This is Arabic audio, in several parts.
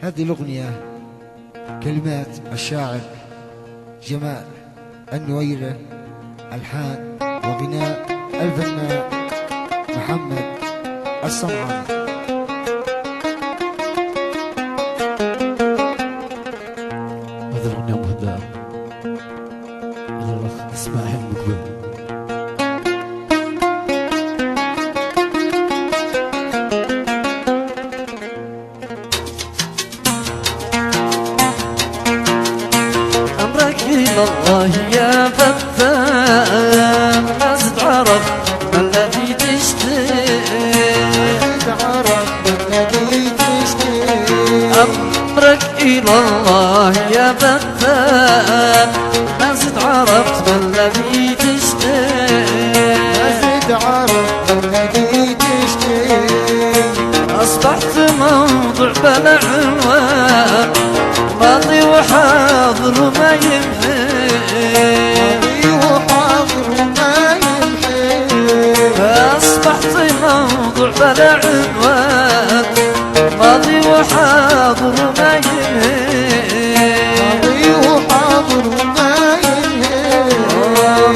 هذه الأغنية كلمات الشاعر جمال النويرة، ألحان وغناء الفنان محمد الصنعاني. هذه الأغنية مهداة إلى الأخ إسماعيل مقبل. إلى الله يا فتان، ما زد عرف ما الذي تشتهي، أمرك إلى الله يا فتان، ما زد عرفت ما الذي تشتهي، أصبحت موضوع بلا عنوان، ماضي وحاضر ما يمحي، أصبحت موضوع بلا عنوان، ماضي وحاضر ما يمحي،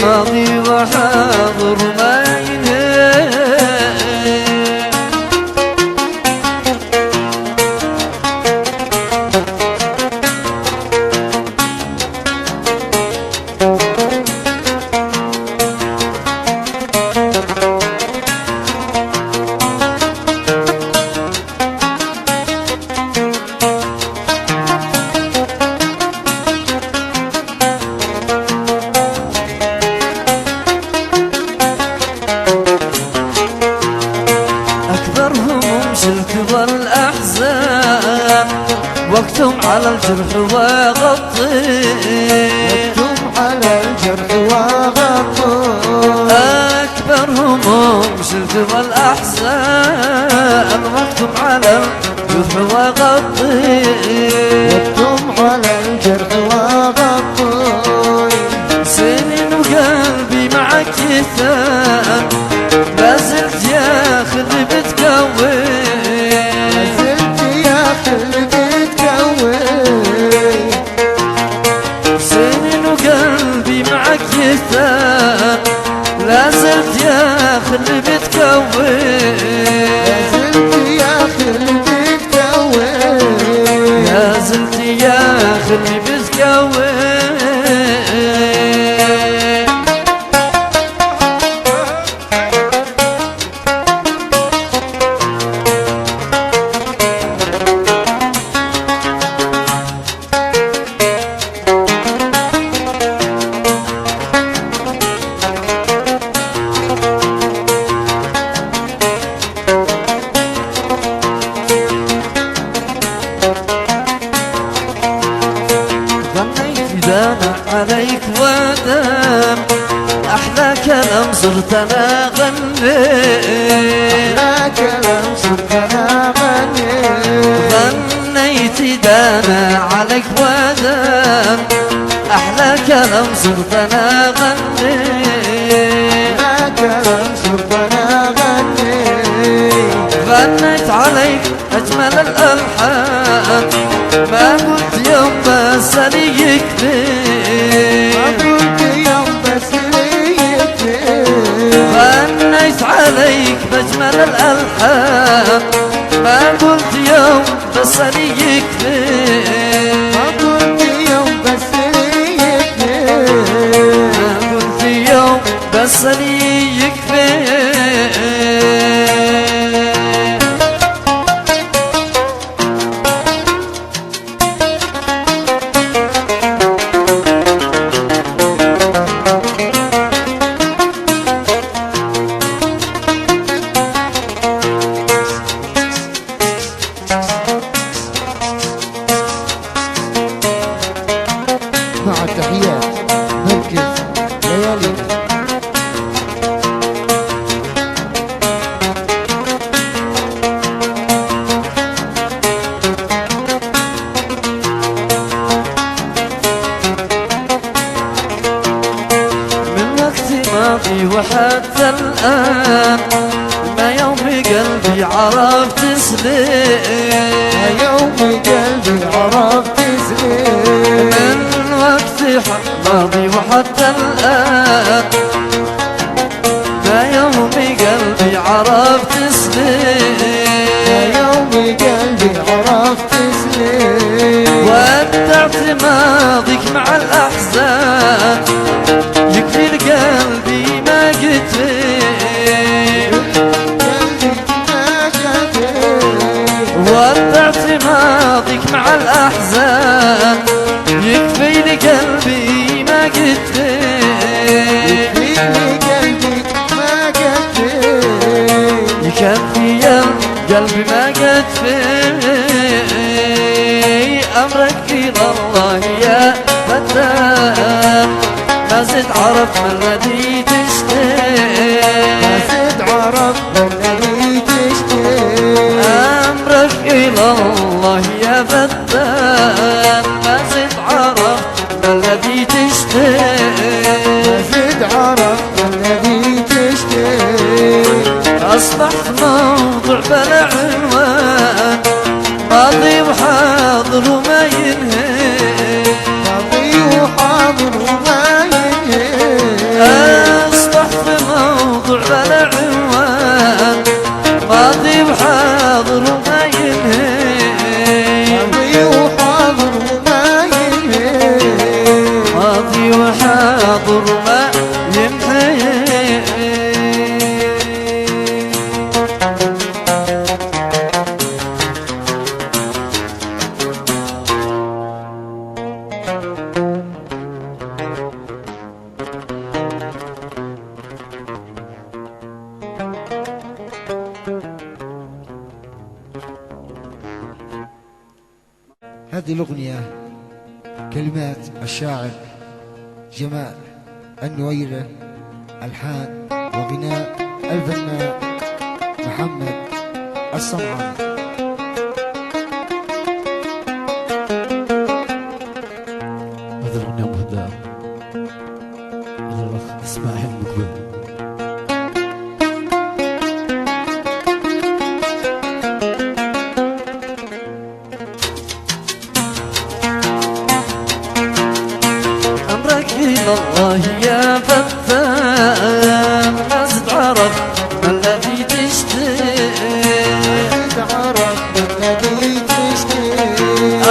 ماضي وحاضر ما ينهي. والأحزان وقتهم على الجرح وغطي، أكبر هموم شلت والأحزان وقتهم على الجرح وغطي، سنين وقلبي معك يثان، ما زلت يا خلي بتكوي، سنين وقلبي معك يثان، لا زلت يا خلي بتكوي، لا زلت يا خلي بتكوي. دانا عليك ودام، أحلى كلام صرت أنا غنيت دانا عليك ودام، أحلى كلام صرت أنا غنيت عليك أجمل الألحان، ما قلت يوم بس لي يكفي، غنيت عليك بأجمل الألحان، ما قلت يوم بس لي يكفي، ما قلت يوم بس لي يكفي. مع تحيات مركز ليالينا. من وقت ماضي وحتى الآن، ما يوم قلبي عرفت سليم، يوم قلبي اعتمادك مع الأحزان يكفي لقلبي ما قد فيه ورد اعتمادك مع الأحزان يكفي لقلبي ما قد فيه يكفي قلبي ما قد فيه أمرك إلى الله يا فتان ما زد عرف ما الذي تشتهي أمرك إلى الله يا فتان ما زد عرف ما الذي تشتهي أصبحت موضوع بلا عنوان ماضي وحاضر وما ينهي أصبحت موضوع بلا عنوان ماضي وحاضر وما ينهي ماضي وحاضر وما ينهي هذه الأغنية كلمات الشاعر جمال النويرة، ألحان وغناء الفنان محمد الصنعاني. هذه الأغنية مهداة إلى الأخ إسماعيل مقبل. إلى الله يا فتان ما زد عرف ما الذي تشتهي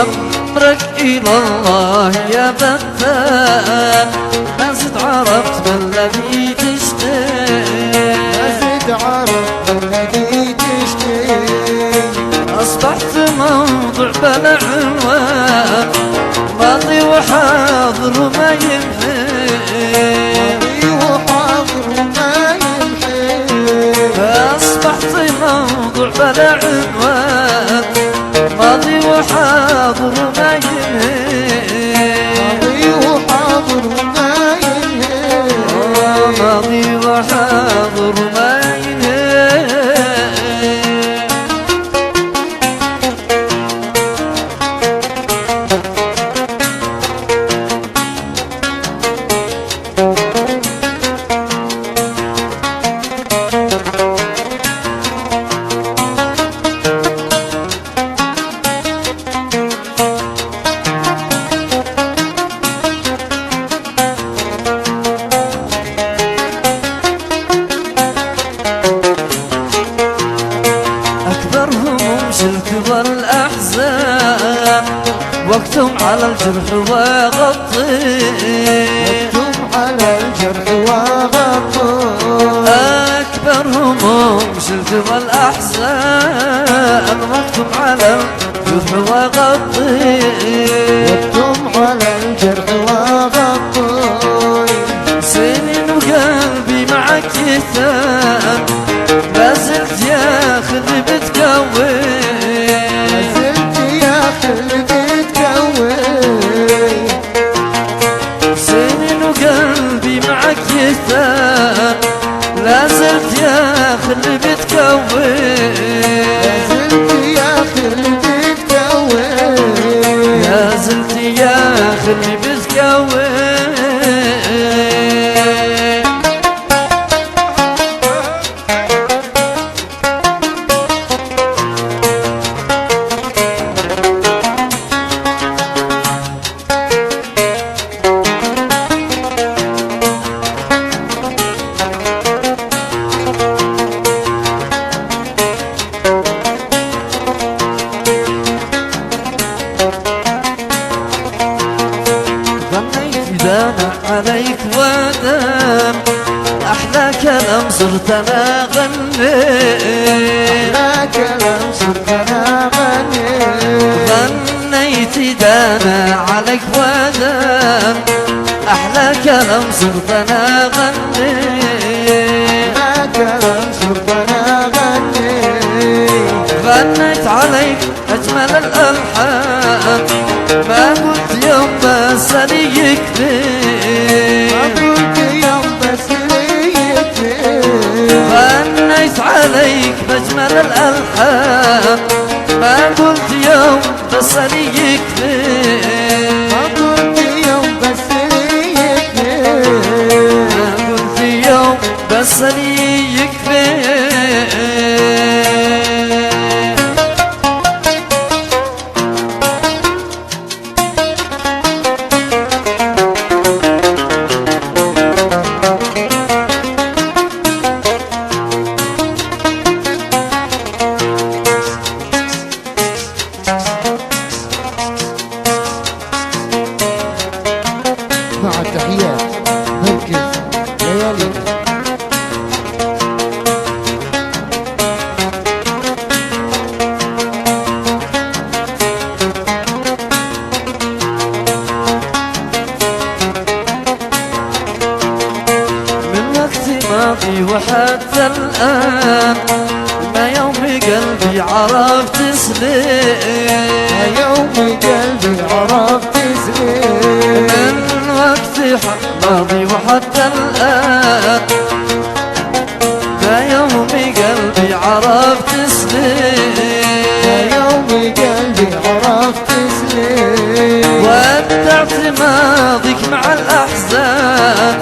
أمرك إلى الله يا فتان ما زد عرفت ما الذي تشتهي أصبحت موضوع بلا عنوان ماضي وحاضر وما ينهي أصبحت موضوع بلا عنوان ماضي وحاضر وما ينهي ماضي وحاضر وما ينهي والأحزان وقتهم على الجرح وغطي أكبر هموم شلت والأحزان وقتهم على الجرح وغطي سنين وقلبي معك يثان ما زلت ياخذ بتكوي سنين وقلبي معك يثان لا زلت ياخذ بتكوي لا دانا عليك ودام أحلى كلام صرت أنا غني أحلى كلام صرت أنا غني غنيت دانا عليك ودام أحلى كلام صرت أنا غني أحلى كلام صرت أنا غني غنيت عليك أجمل الألحان ما قلت يوم بس لي يكفي ما قلت يوم بس لي يكفي غنيت عليك بأجمل الألحان ما قلت يوم بس لي يكفي ما قلت يوم بس لي يكفي ما قلت يوم بس لي يكفي مع التحيات مركز ليالي من وقت ماضي وحتى الآن ما يوم قلبي عرفت سليم يوم قلبي عرفت سليم من وقت ماضي وحتى الآن ما يوم قلبي عرفت سليم يوم قلبي عرفت سليم ودعت ماضيك مع الأحزان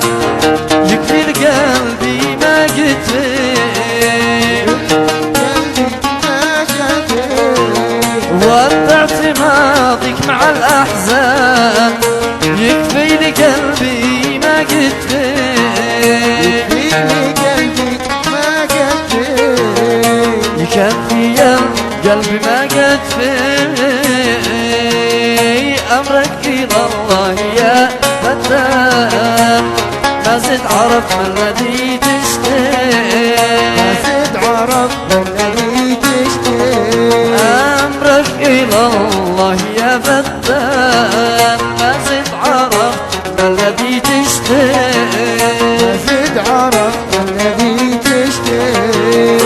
يكفي لقلبي ما قد فيه قلبي ما شفيت ودعت ماضيك مع الأحزان يكفي لقلبي ما قد فيه في قلبي ما قديت يكفي يا قلبي ما قد فيه أمرك إلى الله يا فتان ما زد عرف ما الذي تشتهي ما زد عرف الذي تشتهي أمرك إلى الله يا فتان ما زد عرف ما الذي تشتهي ما زد عرف الذي تشتهي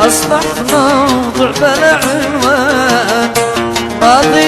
أصبحت موضوع بلا عنوان ماضي